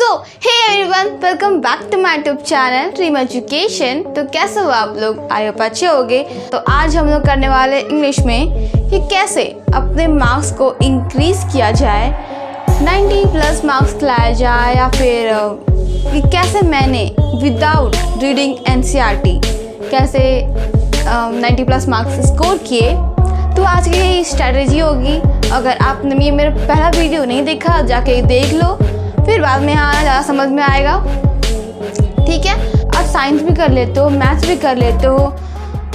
Hey everyone, welcome back to my YouTube channel dream education. तो कैसे हो आप लोग? आई होप अच्छे होंगे। तो आज हम लोग करने वाले इंग्लिश में कि कैसे अपने मार्क्स को इंक्रीज किया जाए, 90 प्लस मार्क्स लाया जाए, या फिर कि कैसे मैंने विदाउट रीडिंग एनसीईआरटी कैसे 90 प्लस मार्क्स स्कोर किए। तो आज की ये स्ट्रैटेजी होगी। अगर आपने ये मेरा पहला वीडियो नहीं देखा, जाके देख लो, फिर बाद में हाँ ज़्यादा समझ में आएगा। ठीक है, आप साइंस भी कर लेते हो, मैथ्स भी कर लेते हो,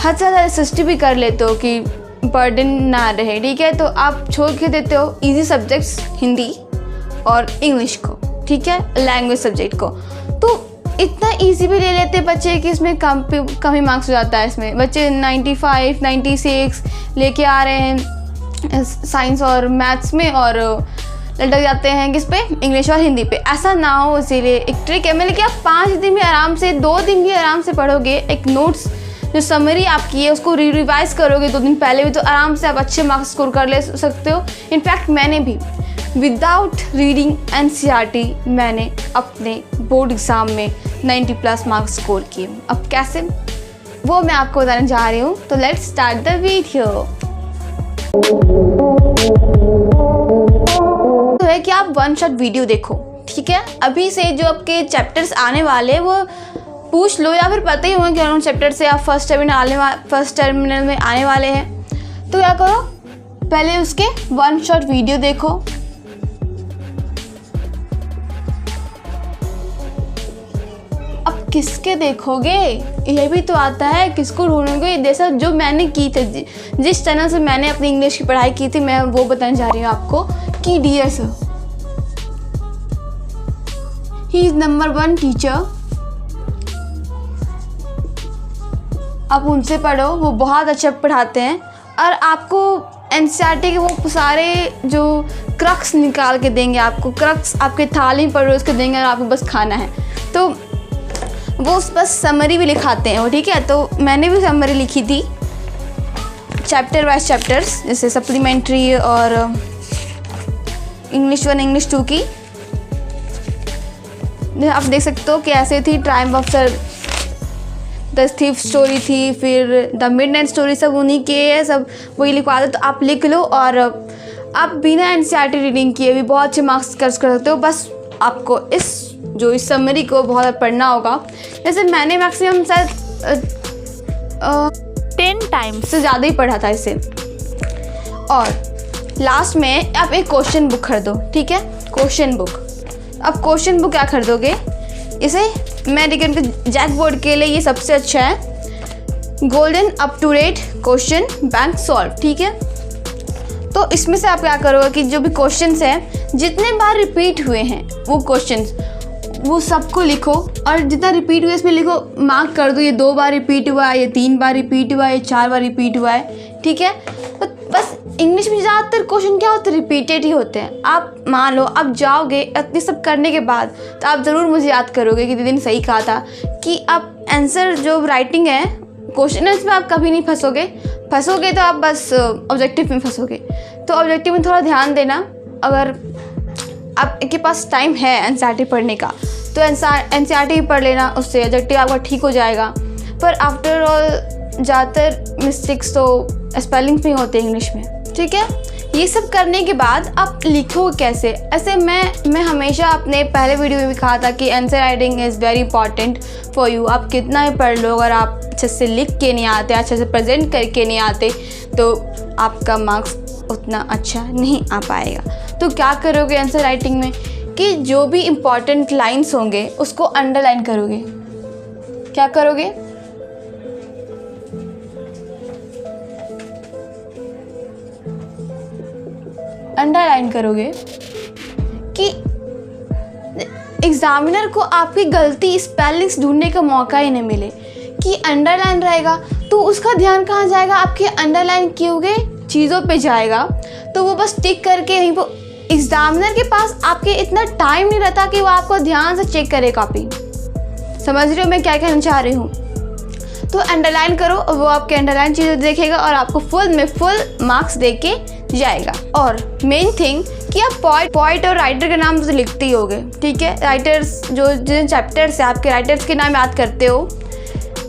हद से ज़्यादा हिस्ट्री भी कर लेते हो कि बर्डन ना रहे। ठीक है, तो आप छोड़ के देते हो इजी सब्जेक्ट्स हिंदी और इंग्लिश को, ठीक है, लैंग्वेज सब्जेक्ट को। तो इतना इजी भी ले लेते बच्चे कि इसमें कम ही मार्क्स हो जाता है। इसमें बच्चे 95, 96 लेके आ रहे हैं साइंस और मैथ्स में, और लटक जाते हैं किस पे? इंग्लिश और हिंदी पे। ऐसा ना हो, इसीलिए एक ट्रिक है मतलब कि आप 5 दिन भी आराम से, 2 दिन भी आराम से पढ़ोगे, एक नोट्स जो समरी आपकी है उसको रिवाइज करोगे 2 दिन पहले भी, तो आराम से आप अच्छे मार्क्स स्कोर कर ले सकते हो। इनफैक्ट मैंने भी विदाउट रीडिंग एनसीईआरटी मैंने अपने बोर्ड एग्ज़ाम में 90 प्लस मार्क्स स्कोर किए। अब कैसे, वो मैं आपको बताने जा रही हूँ। तो लेट्स स्टार्ट द वीडियो। तो है कि आप 1 शॉट वीडियो देखो, ठीक है। अभी से जो आपके चैप्टर्स आने वाले वो पूछ लो, या फिर पता ही होगा कि उन चैप्टर से आप फर्स्ट टर्मिनल में आने वाले हैं। तो क्या करो, पहले उसके 1 शॉट वीडियो देखो। अब किसके देखोगे, ये भी तो आता है, किसको ढूंढोगे। जैसा जो मैंने की थी, जिस चैनल से मैंने अपनी इंग्लिश की पढ़ाई की थी, मैं वो बताने जा रही हूँ आपको कि dear sir, he is number 1 teacher. आप उनसे पढ़ो, वो बहुत अच्छा पढ़ाते हैं, और आपको एनसीईआरटी के वो सारे जो क्रक्स निकाल के देंगे। आपको क्रक्स आपके थाली में पढ़ रहे उसके देंगे, और आपको बस खाना है। तो वो बस समरी भी लिखाते हैं वो, ठीक है। तो मैंने भी समरी लिखी थी चैप्टर वाइज चैप्टर्स, जैसे सप्लीमेंट्री और इंग्लिश 1 इंग्लिश 2 की। आप देख सकते हो कि ऐसे थी, Triumph of sir, the thief story थी, फिर द मिडनाइट स्टोरी, सब उन्हीं के है, सब वही लिखवा दो। तो आप लिख लो, और आप बिना एनसीईआरटी रीडिंग किए भी बहुत अच्छे मार्क्स कर सकते हो। बस आपको इस समरी को बहुत पढ़ना होगा। जैसे मैंने मैक्सिमम शायद 10 टाइम्स से ज़्यादा ही पढ़ा था इसे। और लास्ट में आप एक क्वेश्चन बुक खरीदो, ठीक है, क्वेश्चन बुक। अब क्वेश्चन बुक क्या खरीदोगे, इसे मैं रिकमेंड कर जैक बोर्ड के लिए ये सबसे अच्छा है, golden up to date question bank solve, ठीक है। तो इसमें से आप क्या करोगे कि जो भी क्वेश्चंस हैं, जितने बार रिपीट हुए हैं वो क्वेश्चंस, वो सबको लिखो, और जितना रिपीट हुआ इसमें लिखो, मार्क कर दो। ये 2 बार रिपीट हुआ है, ये 3 बार रिपीट हुआ है, ये 4 बार रिपीट हुआ है, ठीक है। तो बस इंग्लिश में ज़्यादातर क्वेश्चन क्या होते हैं, रिपीटेड ही होते हैं। आप मान लो आप जाओगे इतने सब करने के बाद, तो आप ज़रूर मुझे याद करोगे कि दीदी ने सही कहा था कि आप आंसर जो राइटिंग है क्वेश्चन में आप कभी नहीं फंसोगे तो आप बस ऑब्जेक्टिव में फंसोगे। तो ऑब्जेक्टिव में थोड़ा ध्यान देना। अगर आपके पास टाइम है एनसीईआरटी पढ़ने का, तो एनसीईआरटी पढ़ लेना, उससे ऑब्जेक्टिव आपका ठीक हो जाएगा। पर आफ्टर ऑल ज़्यादातर मिस्टेक्स तो स्पेलिंग्स में होते हैं इंग्लिश में, ठीक है। ये सब करने के बाद आप लिखो कैसे। ऐसे मैं हमेशा अपने पहले वीडियो में भी कहा था कि answer writing is very important for you. आप कितना ही पढ़ लो, अगर आप अच्छे से लिख के नहीं आते, अच्छे से प्रेजेंट करके नहीं आते, तो आपका मार्क्स उतना अच्छा नहीं आ पाएगा। तो क्या करोगे आंसर राइटिंग में कि जो भी इम्पॉर्टेंट लाइन्स होंगे उसको अंडरलाइन करोगे। क्या करोगे, अंडरलाइन करोगे कि एग्जामिनर को आपकी गलती स्पेलिंग्स ढूंढने का मौका ही नहीं मिले। कि अंडरलाइन रहेगा तो उसका ध्यान कहाँ जाएगा, आपके अंडरलाइन किए हुए चीज़ों पे जाएगा। तो वो बस टिक करके यहीं पर, एग्जामिनर के पास आपके इतना टाइम नहीं रहता कि वो आपको ध्यान से चेक करे कॉपी। समझ रहे हो मैं क्या कहना चाह रही हूँ? तो अंडरलाइन करो, वो आपके अंडरलाइन चीज़ें देखेगा और आपको फुल मार्क्स दे के जाएगा। और मेन थिंग क्योंकि आप पोइट और राइटर के नाम तो लिखते ही होगे, ठीक है। राइटर्स जो जिन चैप्टर्स है आपके राइटर्स के नाम याद करते हो,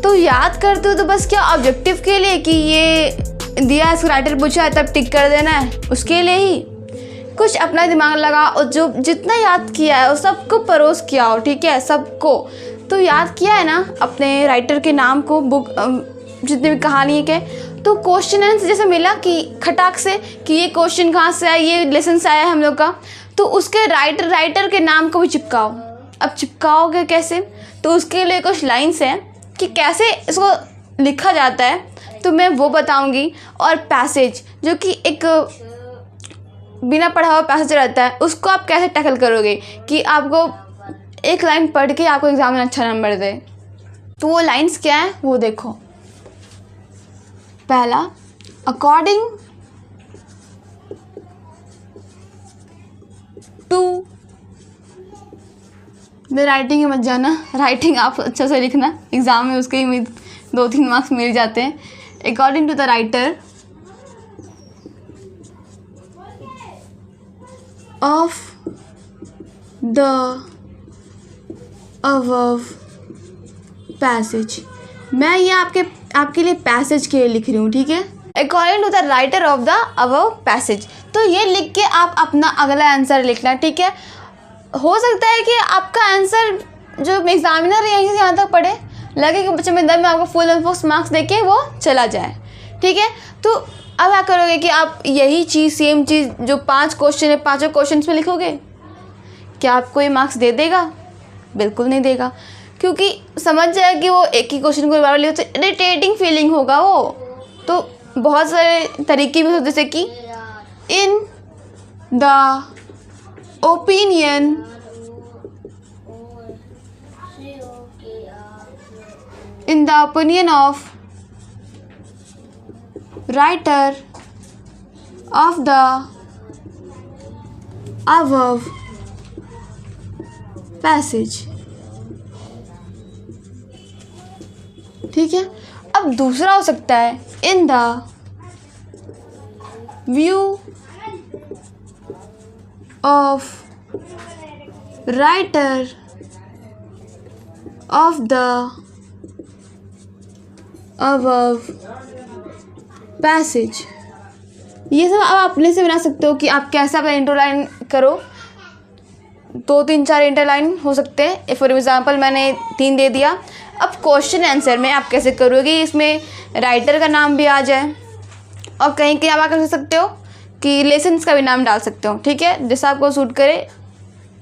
तो याद करते हो तो बस क्या ऑब्जेक्टिव के लिए कि ये दिया इसको राइटर पूछा है तब टिक कर देना है, उसके लिए ही कुछ अपना दिमाग लगा और जो जितना याद किया है उस सबको परोस किया हो, ठीक है। सबको तो याद किया है ना अपने राइटर के नाम को, बुक जितनी भी कहानी के, तो क्वेश्चन आंसर जैसे मिला कि खटाक से कि ये क्वेश्चन कहाँ से आया, ये लेसन से आया हम लोग का, तो उसके राइटर के नाम को भी चिपकाओ। अब चिपकाओगे कैसे, तो उसके लिए कुछ लाइन्स हैं कि कैसे इसको लिखा जाता है, तो मैं वो बताऊंगी। और पैसेज जो कि एक बिना पढ़ा हुआ पैसेज रहता है, उसको आप कैसे टैकल करोगे कि आपको एक लाइन पढ़ के आपको एग्जाम में अच्छा नंबर दे। तो वो लाइन्स क्या है वो देखो। पहला, अकॉर्डिंग टू, मैं राइटिंग में मत जाना, राइटिंग आप अच्छा से लिखना, एग्ज़ाम में उसके ही 2-3 मार्क्स मिल जाते हैं। According to the writer of the above passage, मैं ये आपके लिए पैसेज के लिए लिख रही हूँ, ठीक है। According to the writer of the above passage, तो ये लिख के आप अपना अगला आंसर लिखना, ठीक है। हो सकता है कि आपका आंसर जो एग्जामिनर यहीं से यहाँ तक पढ़े, लगे कि बच्चे में दम में आपको फुल एंड फुल मार्क्स देके वो चला जाए, ठीक है। तो अब क्या करोगे कि आप यही चीज़ सेम चीज़ जो 5 क्वेश्चन है 5 क्वेश्चन में लिखोगे, क्या आपको ये मार्क्स दे देगा? बिल्कुल नहीं देगा, क्योंकि समझ जाए कि वो एक ही क्वेश्चन को बार लिखो तो इरिटेटिंग फीलिंग होगा वो। तो बहुत सारे तरीके भी होते जैसे कि इन the opinion of writer of the above passage, ठीक है। अब दूसरा हो सकता है in the view of writer of the above passage. ये सब आप अपने से बना सकते हो कि आप कैसा अपना इंटरलाइन करो। 2-3-4 इंटरलाइन हो सकते हैं। फॉर एग्जांपल मैंने 3 दे दिया। अब क्वेश्चन आंसर में आप कैसे करोगे, इसमें राइटर का नाम भी आ जाए और कहीं कहीं आप कर सकते हो कि लेसन्स का भी नाम डाल सकते हो, ठीक है। जैसा आपको सूट करे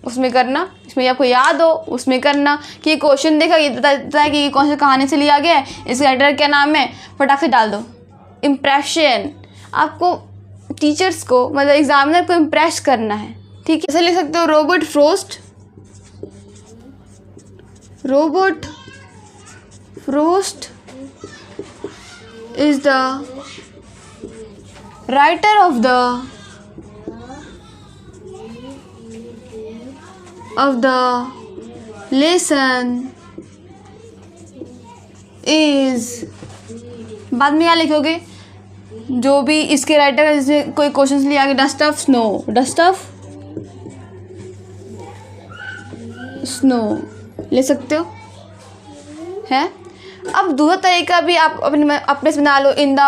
उसमें करना, इसमें आपको याद हो उसमें करना कि ये क्वेश्चन देखा, ये बताता है कि ये कौन सी कहानी से लिया गया है, इस राइटर क्या नाम है, फटाक से डाल दो। इम्प्रेशन, आपको टीचर्स को मतलब एग्जामिनर को इम्प्रेस करना है, ठीक है। ऐसे लिख सकते हो Robert frost is the writer of the lesson is, बाद में क्या लिखोगे जो भी इसके राइटर है, जैसे कोई क्वेश्चन लिया गया डस्ट ऑफ स्नो ले सकते हो, है। अब दूसरा तरीका भी आप अपने से बना लो, in the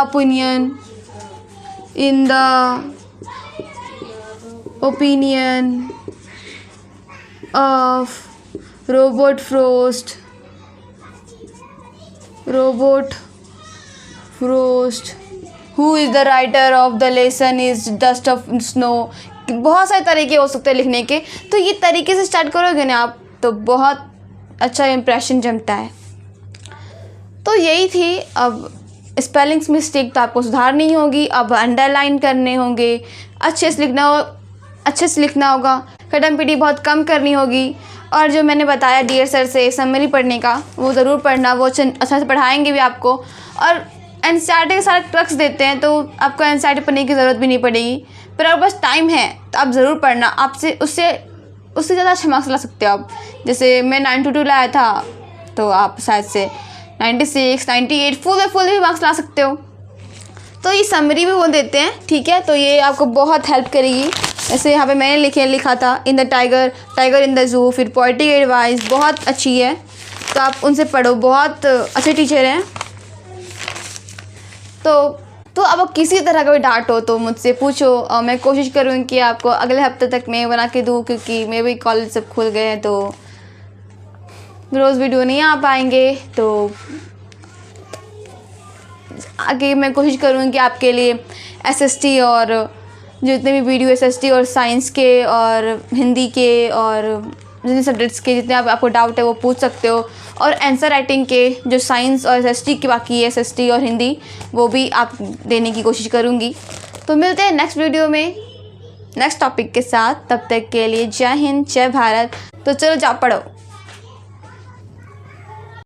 opinion of Robert Frost who is the writer of the lesson is dust of snow. बहुत सारे तरीके हो सकते हैं लिखने के, तो ये तरीके से स्टार्ट करोगे ना आप तो बहुत अच्छा इंप्रेशन जमता है। तो यही थी। अब स्पेलिंग्स मिस्टेक तो आपको सुधारनी होगी, अब अंडरलाइन करने होंगे, अच्छे से लिखना होगा, खटम पीटी बहुत कम करनी होगी। और जो मैंने बताया डियर सर से समरी पढ़ने का, वो ज़रूर पढ़ना, वो अच्छा से पढ़ाएंगे भी आपको। और एनसीईआरटी के सारे ट्रक्स देते हैं, तो आपको एनसीईआरटी पढ़ने की ज़रूरत भी नहीं पड़ेगी। पर अगर बस टाइम है तो आप ज़रूर पढ़ना, आपसे उससे ज़्यादा अच्छा मार्क्स ला सकते हो आप। जैसे मैं 922 लाया था, तो आप शायद से 96, 98 फुल भी मार्क्स ला सकते हो। तो ये समरी भी वो देते हैं, ठीक है। तो ये आपको बहुत हेल्प करेगी ऐसे यहाँ पे मैंने लिखा था in the tiger in the zoo, फिर पोएटिक एडवाइस बहुत अच्छी है, तो आप उनसे पढ़ो, बहुत अच्छे टीचर हैं। तो अब किसी तरह का भी डांट हो तो मुझसे पूछो, और मैं कोशिश करूँगी कि आपको अगले हफ्ते तक मैं बना के दूँ, क्योंकि मेरे भी कॉलेज सब खुल गए हैं तो रोज़ वीडियो नहीं आ पाएंगे। तो आगे मैं कोशिश करूँगी कि आपके लिए एसएसटी और जितने भी वीडियो एसएसटी और साइंस के और हिंदी के और जितने सब्जेक्ट्स के जितने आपको डाउट है वो पूछ सकते हो, और आंसर राइटिंग के जो साइंस और एसएसटी की बाकी है, एसएसटी और हिंदी, वो भी आप देने की कोशिश करूँगी। तो मिलते हैं नेक्स्ट वीडियो में नेक्स्ट टॉपिक के साथ, तब तक के लिए जय हिंद जय भारत। तो चलो जाओ पढ़ो।